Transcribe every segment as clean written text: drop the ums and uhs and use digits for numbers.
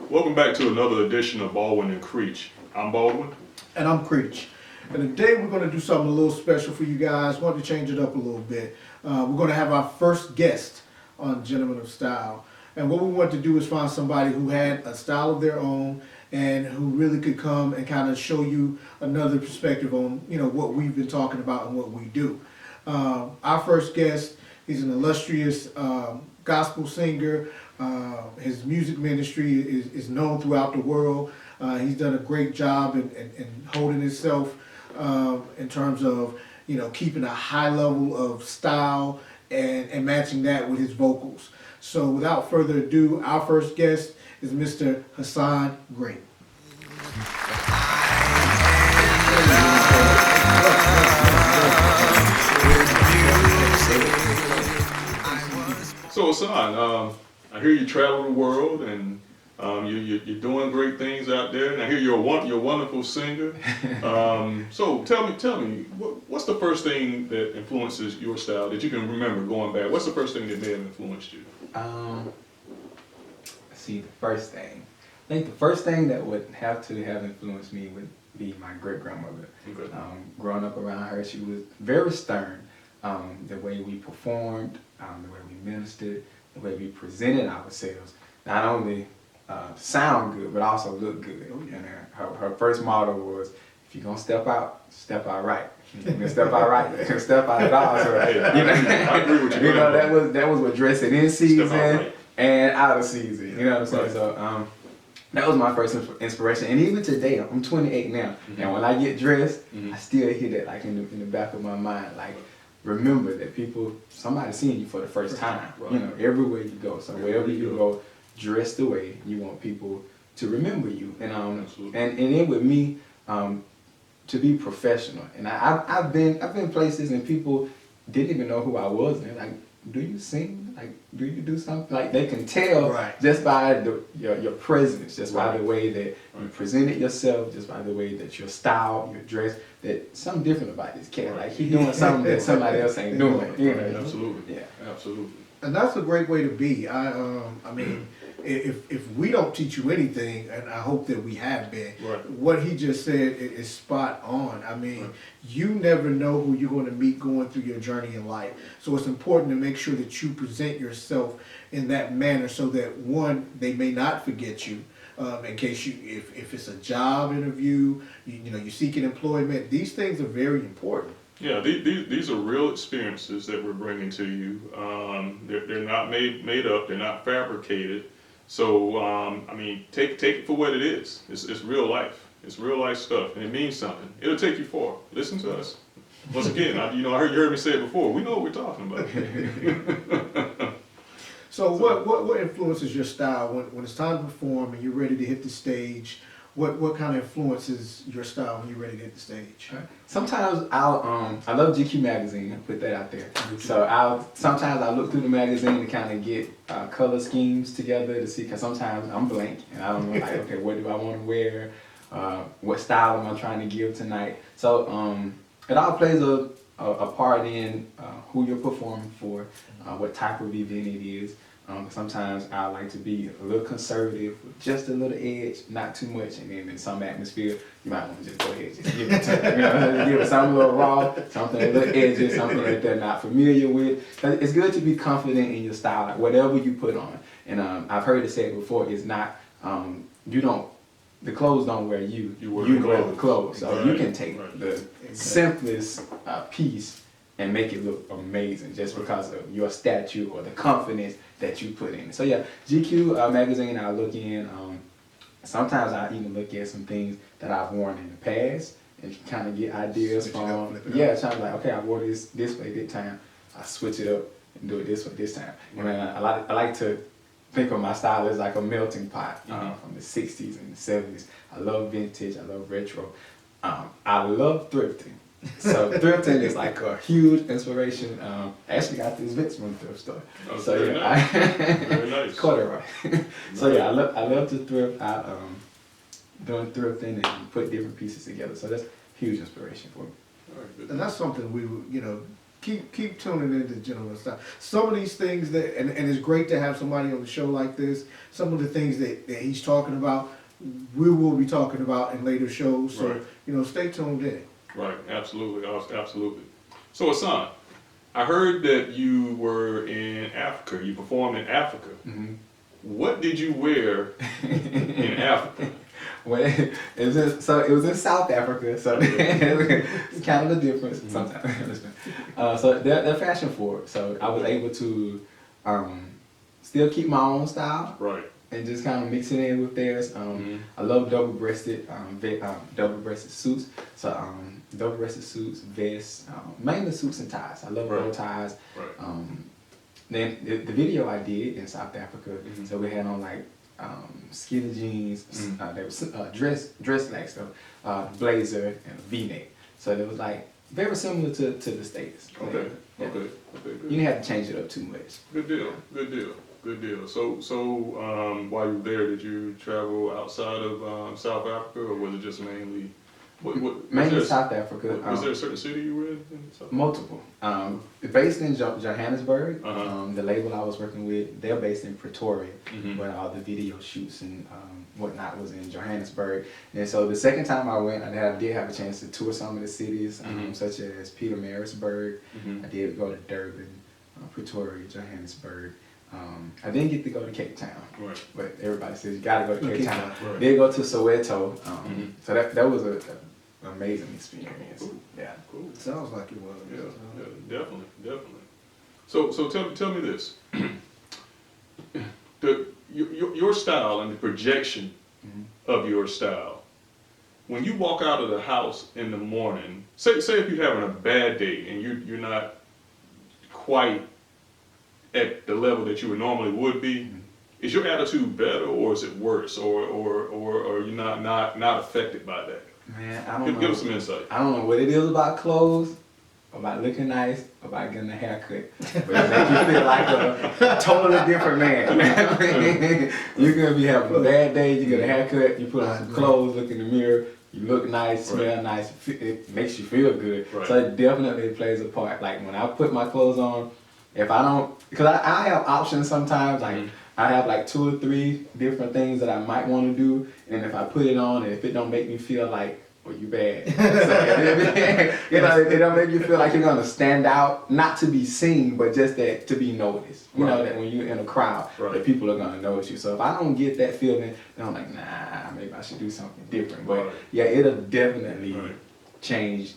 Welcome back to another edition of Baldwin and Creech. I'm Baldwin. And I'm Creech. And today we're going to do something a little special for you guys. Want to change it up a little bit. We're going to have our first guest on Gentlemen of Style. And what we want to do is find somebody who had a style of their own and who really could come and kind of show you another perspective on, what we've been talking about and what we do. Our first guest, he's an illustrious gospel singer. His music ministry is known throughout the world. He's done a great job in holding himself in terms of, keeping a high level of style and matching that with his vocals. So without further ado, our first guest is Mr. Hasan Green. So Hasan, I hear you travel the world and you're doing great things out there, and I hear you're a wonderful singer. So tell me, what's the first thing that influences your style that you can remember going back? What's the first thing that may have influenced you? The first thing. I think the first thing that would have to have influenced me would be my great-grandmother. Okay. Growing up around her, she was very stern. The way we performed, the way we ministered, the way we presented ourselves, not only sound good, but also look good. And her first motto was, if you're gonna step out right. If you're gonna step out right, you can step out at all. So, I agree with you. That was what dressing in season right. and out of season. You know what I'm saying? Right. So that was my first inspiration. And even today, I'm 28 now, and when I get dressed, I still hear that like in the back of my mind, like, remember that somebody's seeing you for the first time. Right. Everywhere you go. So wherever you go, dress the way you want people to remember you. And and then with me, to be professional. And I've been places and people didn't even know who I was. And they're like, do you sing? Like, do you do something? Like, they can tell just by your presence, just by the way that you presented yourself, just by the way that your style, your dress, that something different about this cat. Like, he's doing something that somebody else ain't doing. Absolutely. Yeah. Absolutely. And that's a great way to be. I mean, if we don't teach you anything, and I hope that we have been, what he just said is spot on. I mean, you never know who you're going to meet going through your journey in life. So it's important to make sure that you present yourself in that manner so that, one, they may not forget you. In case if it's a job interview, you're seeking employment, these things are very important. Yeah, these are real experiences that we're bringing to you. They're not made up. They're not fabricated. So I mean, take it for what it is. It's real life. It's real life stuff, and it means something. It'll take you far. Listen to us. Once again, you heard me say it before. We know what we're talking about. So what influences your style when it's time to perform and you're ready to hit the stage? What kind of influences your style when you're ready to hit the stage? Sometimes I love GQ magazine. I'll put that out there. So sometimes I look through the magazine to kind of get color schemes together to see, because sometimes I'm blank and I don't know, like, okay, what do I want to wear? What style am I trying to give tonight? So it all plays a part in who you're performing for, what type of event it is. Sometimes I like to be a little conservative, with just a little edge, not too much, and then in some atmosphere, you might want to just go ahead and just give it to give it something a little raw, something a little edgy, something that they're not familiar with. It's good to be confident in your style, like whatever you put on. And I've heard it said before, it's not, the clothes don't wear you, you wear the clothes. So you can take the simplest piece and make it look amazing just because of your stature or the confidence that you put in it. So yeah, GQ magazine I look in. Sometimes I even look at some things that I've worn in the past and kind of get ideas from. Yeah, trying to like, okay, I wore this way this time. I switch it up and do it this way this time. And I like to think of my style as like a melting pot from the 60s and the 70s. I love vintage. I love retro. I love thrifting. So thrifting is like a huge inspiration. I actually got these bits from the thrift store. Oh, so very yeah, nice. Very nice. corduroy. So yeah, I love to thrift out, doing thrifting and put different pieces together. So that's huge inspiration for me. All right, good. And that's something we keep tuning into Gentleman Style. Some of these things and it's great to have somebody on the show like this. Some of the things that he's talking about, we will be talking about in later shows. So Right. Stay tuned in. Right, absolutely, absolutely. So Hasan, I heard that you were in Africa. You performed in Africa. Mm-hmm. What did you wear in Africa? Well, it was in South Africa, so it's kind of a difference sometimes. So they're fashion forward, so I was able to still keep my own style Right. and just kind of mix it in with theirs. I love double-breasted suits, so double-breasted suits, vests, mainly suits and ties. I love bow ties. Right. Then the video I did in South Africa, so we had on like skinny jeans, there was dress slacks though, blazer and a V-neck. So it was like very similar to the States. Okay. Yeah. Okay. Good. You didn't have to change it up too much. Good deal. So while you were there, did you travel outside of South Africa, or was it just mainly? Mainly South Africa. Was there a certain city you were in South Africa? Multiple. Based in Johannesburg. Uh-huh. The label I was working with, they're based in Pretoria, Mhm. where all the video shoots and whatnot was in Johannesburg. And so the second time I went, I did have a chance to tour some of the cities, such as Pietermaritzburg. Mhm. I did go to Durban, Pretoria, Johannesburg. I didn't get to go to Cape Town, Right. but everybody says you gotta go to Cape Town. Right. Did go to Soweto, Mhm. so that was an amazing experience. Cool. Yeah. Cool. Sounds like it was. Yeah, definitely. So tell me this: your style and the projection of your style. When you walk out of the house in the morning, say if you're having a bad day and you're not quite at the level that you would normally would be, is your attitude better or is it worse, or are you not affected by that? Man, I don't know. Give us some insight. I don't know what it is about clothes, about looking nice, about getting a haircut, but it makes you feel like a totally different man. You're gonna be having a bad day, you get a haircut, you put on some clothes, look in the mirror, you look nice, smell nice, it makes you feel good. Right. So it definitely plays a part. Like when I put my clothes on, if I don't, because I have options sometimes, like I have like 2 or 3 different things that I might want to do, and if I put it on and if it don't make me feel like, well, you bad, so, it don't make you feel like you're gonna stand out, not to be seen, but just that to be noticed. You know that when you're in a crowd, that people are gonna notice you. So if I don't get that feeling, then I'm like, nah, maybe I should do something different. But yeah, it'll definitely change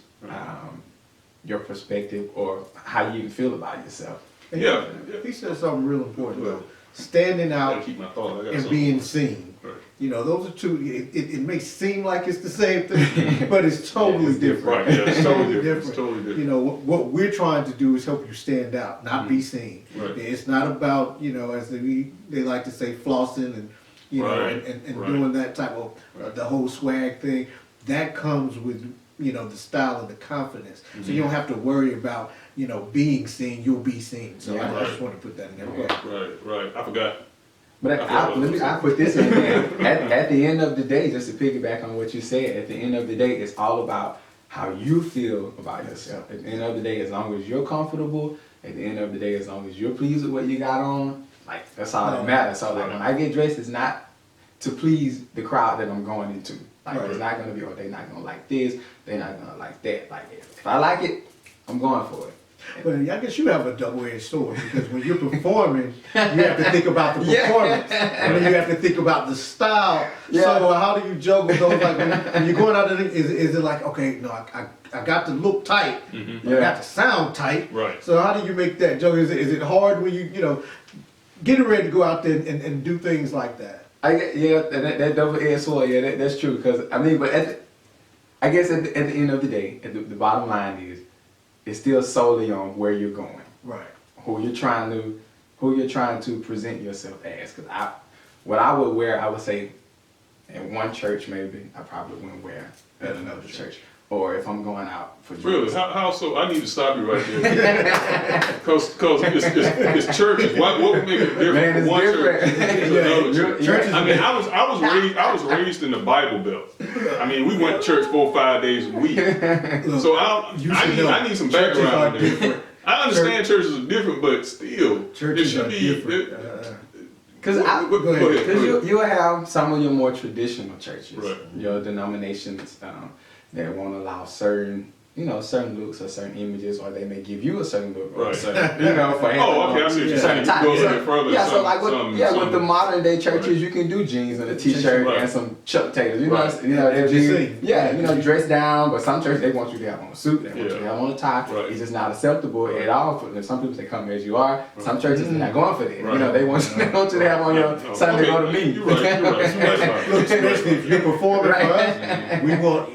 your perspective or how you even feel about yourself. Yeah. He said something real important though. Standing out Keep my thought. and being seen. Right. Those are two. It may seem like it's the same thing, but it's totally different. Right. Yeah, it's totally different. It's totally different. What we're trying to do is help you stand out, not be seen. Right. It's not about as they like to say flossing and and doing that type of the whole swag thing. That comes with the style and the confidence. So you don't have to worry about being seen. You'll be seen. So I just want to put that in there. Right. I forgot. But I put this in there. At the end of the day, just to piggyback on what you said, at the end of the day, it's all about how you feel about yourself. At the end of the day, as long as you're comfortable, at the end of the day, as long as you're pleased with what you got on, like that's all that matters. So like when I get dressed, it's not to please the crowd that I'm going into. Like it's not gonna be, they're not gonna like this, they're not gonna like that. Like if I like it, I'm going for it. But I guess you have a double-edged sword because when you're performing, you have to think about the performance, and then you have to think about the style. Yeah. So how do you juggle those? Like when you're going out there, is it like, okay, no, I got to look tight, but I got to sound tight. Right. So how do you make that juggle? Is it hard when you getting ready to go out there and do things like that? That double-edged sword, that's true. Because but I guess at the end of the day, the bottom line is, it's still solely on where you're going, right? Who you're trying to present yourself as. Because what I would wear, I would say, in one church maybe I probably wouldn't wear at another church. Or if I'm going out for drinks. Really? How so? I need to stop you right there. Because it's churches. What would make it different Man, from it's one different. church to another church? Churches. I mean, I was raised in the Bible Belt. I mean, we went to church 4 or 5 days a week. Look, So I need some churches are background there. different. I understand churches are different, but still, Churches it should are be different. Because Go ahead. you'll have some of your more traditional churches, Right. your denominations that won't allow certain looks or certain images, or they may give you a certain look, or Right. certain, for Oh, okay, I see what you're saying. certain You type. go a little bit further. Yeah, so some- like with the modern day churches, Right. you can do jeans and a t-shirt Right. and some Chuck Taylors. Right. They'll Just be, sing. dressed down. But some churches they want you to have on a suit, they want you to have on a tie. Right. It's just not acceptable Right. at all. For some people, they come as you are. Some churches they're not going for that. Right. They want you to have on your No. Sunday go to Okay, meet. You're right. Look, especially if you're performing for us, we want,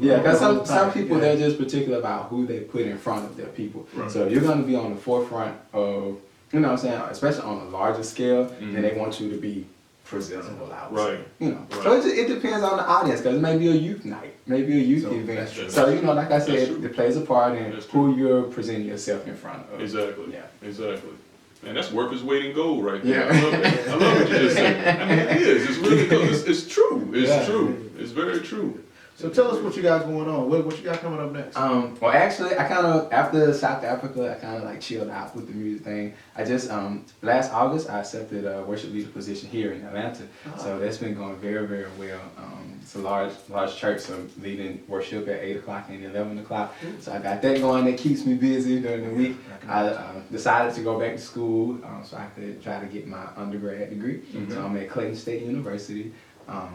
Yeah, because all the some time. people Yeah. they're just particular about who they put in front of their people. Right. So if you're going to be on the forefront of, especially on a larger scale, then they want you to be presentable out. Right. So Right. it depends on the audience because it may be a youth night, maybe a youth So event. that's- So like I that's said, true. it plays a part in That's who you're presenting yourself in front of. Exactly. Yeah. Exactly. Man, that's workers' weight in gold right there. Yeah. I love it. I love what you just said. I mean, it is. It's really good. It's true. It's Yeah. true. It's very true. So tell us what you got going on. What you got coming up next? Well, actually, I kind of after South Africa, I kind of like chilled out with the music thing. I just last August I accepted a worship leader position here in Atlanta, so that's been going very, very well. It's a large church, so I'm leading worship at 8 o'clock and 11 o'clock. So I got that going. That keeps me busy during the week. I decided to go back to school so I could try to get my undergrad degree. So I'm at Clayton State University.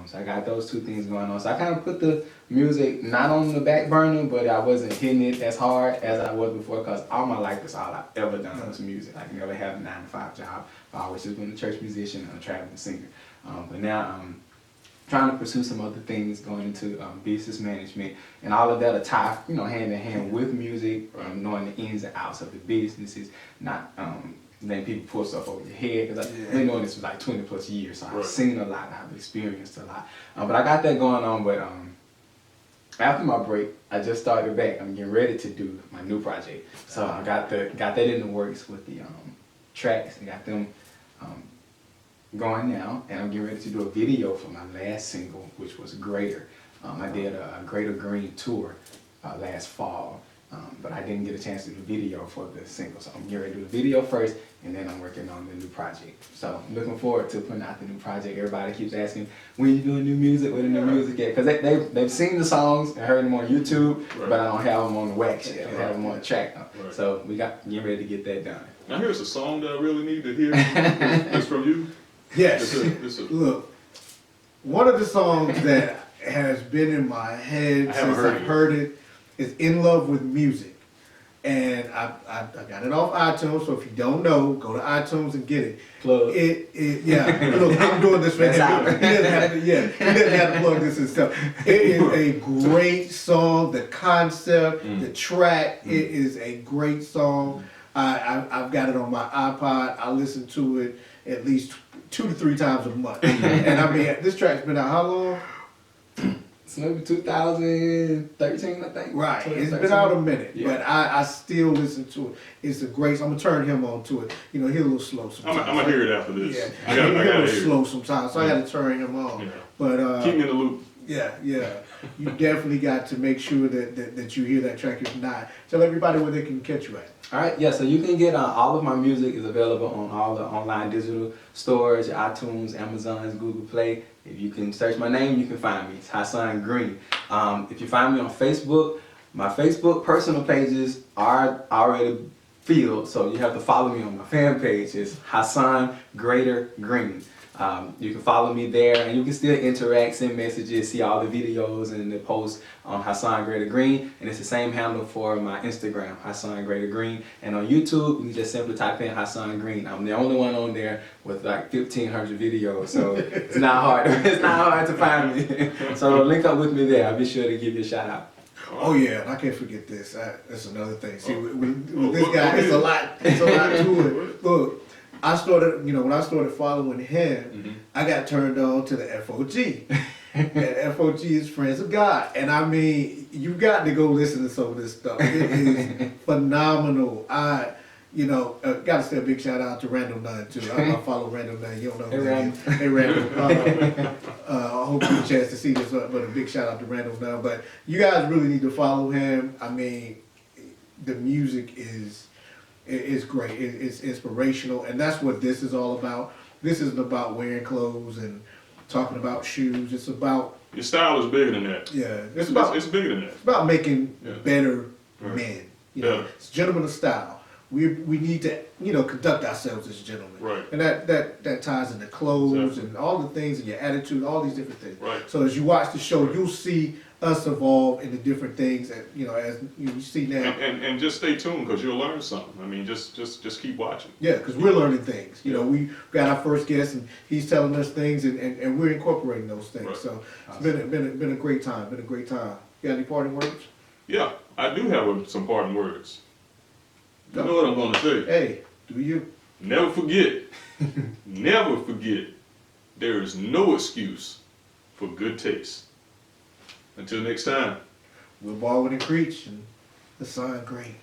So I got those two things going on. So I kind of put the music not on the back burner, but I wasn't hitting it as hard as I was before because all my life that's all I've ever done was music. I never had a 9-to-5 job. I always just been a church musician and a traveling singer. But now I'm trying to pursue some other things, going into business management, and all of that are tied, hand in hand with music, knowing the ins and outs of the businesses, not letting people pull stuff over your head. Because I've been doing this for like 20 plus years, so I've seen a lot, I've experienced a lot. But I got that going on. But after my break, I just started back. I'm getting ready to do my new project. So I got that in the works with the tracks and got them going now, and I'm getting ready to do a video for my last single, which was Greater. I did a Greater Green tour last fall, but I didn't get a chance to do the video for the single. So I'm getting ready to do the video first, and then I'm working on the new project. So I'm looking forward to putting out the new project. Everybody keeps asking, when you doing new music, where the new music at? Because they've seen the songs and heard them on YouTube, but I don't have them on the wax yet. I have them on the track. So we getting ready to get that done. Now here's a song that I really need to hear. It's from you. Yes. It's a- Look, one of the songs that has been in my head I haven't since heard I've it. heard it is In Love with Music. And I got it off iTunes, so if you don't know, go to iTunes and get it. Plug. Yeah. Look, I'm doing this for him. That's He doesn't have to, he doesn't have to plug this himself. It is a great song. The concept, the track, it is a great song. I've got it on my iPod. I listen to it at least 2 to 3 times a month. And I mean, this track's been out how long? It's maybe 2013, I think. Right. It's 2013. been out a minute, Yeah. but I still listen to it. It's a great. I'm gonna turn him on to it. He's a little slow sometimes. I'm gonna hear it after this. Yeah, I gotta he's a hear little it. slow sometimes, so I got to turn him on. Yeah. But Keep me in the loop. yeah, you definitely got to make sure that you hear that track. If not, tell everybody where they can catch you at. All right, yeah, so you can get all of my music is available on all the online digital stores, your iTunes, Amazon's, Google Play. If you can search my name, you can find me. It's Hasan Green. If you find me on Facebook, my Facebook personal pages are already filled, so you have to follow me on my fan page. It's Hasan Greater Green. You can follow me there, and you can still interact, send messages, see all the videos and the posts on Hasan Greater Green. And it's the same handle for my Instagram, Hasan Greater Green. And on YouTube, you can just simply type in Hasan Green. I'm the only one on there with like 1,500 videos, so it's not hard. It's not hard to find me. So link up with me there. I'll be sure to give you a shout out. Oh yeah, and I can't forget this. That's another thing. See, with this guy, it's a lot. It's a lot to it. Look. I started, when I started following him, I got turned on to the FOG. And FOG is Friends of God. And I mean, you got to go listen to some of this stuff. It is phenomenal. Got to say a big shout out to Randall Nunn too. I follow Randall Nunn. You don't know who that is. Hey, Randall. I hope you get a chance to see this, but a big shout out to Randall Nunn. But you guys really need to follow him. I mean, the music is great. It's inspirational, and that's what this is all about. This isn't about wearing clothes and talking about shoes. It's about Your style is bigger than that. it's about It's bigger than that. it's about making Yeah. better Right. men. You know, Yeah. it's gentlemen of style. We need to conduct ourselves as gentlemen. Right. And that ties into clothes Exactly. and all the things and your attitude, all these different things. Right. So as you watch the show, you'll see us evolve into different things that as you see now. And just stay tuned because you'll learn something. I mean, just keep watching. Yeah, because we're learning things. We got our first guest and he's telling us things and we're incorporating those things. Right. So it's been a great time. Been a great time. You got any parting words? Yeah, I do have some parting words. You know what I'm going to say. Hey, do you? Never forget, never forget, there is no excuse for good taste. Until next time. Will Baldwin and Creech and Hasan Green.